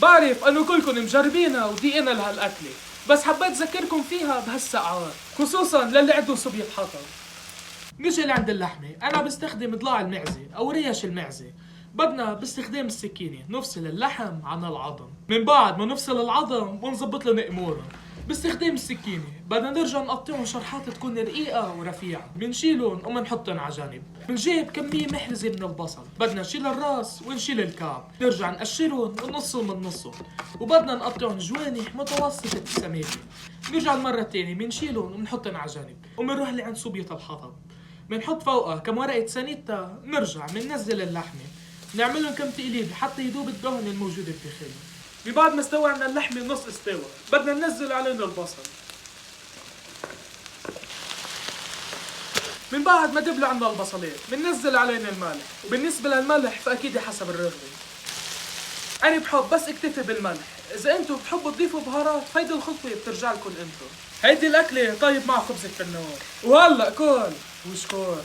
بعرف انه كلكم مجربينها وديقنا لهالاكله، بس حبيت اذكركم فيها بهالساعات، خصوصا للي عنده صبية حطب. نجي لعند اللحمه، انا بستخدم ضلاع المعزه او ريش المعزه. بدنا باستخدام السكينه نفصل اللحم عن العظم، من بعد ما نفصل العظم ونظبط له نقموره. باستخدام السكينه بدنا نرجع نقطعهم شرحات تكون رقيقه ورفيعه، بنشيلهم وبنحطهم على جنب. بنجيب كميه محرزه من البصل، بدنا نشيل الراس ونشيل الكعب، نرجع نقشرهم ونقصهم من نصهم، وبدنا نقطعهم جوانح متوسطه السماكه. نرجع المره الثانيه بنشيلهم ونحطهم على جنب، وبنروح لعند صوبيه الحطب، بنحط فوقها كم ورقه سانيتا، نرجع بننزل اللحمه، نعملهم كم تقليب حتى يدوب الدهن الموجود بداخلهم. بعد ما استوى عنا اللحمه نص استوى، بدنا ننزل علينا البصل. من بعد ما دبلوا عنا البصلات بننزل علينا الملح، وبالنسبه للملح فاكيد حسب الرغبه. انا بحب بس اكتفي بالملح، اذا انتم بتحبوا تضيفوا بهارات هيدي الخطوه بترجع لكم انتم. هيدي الاكله طيب مع خبزة النار، وهلا كل وشكور.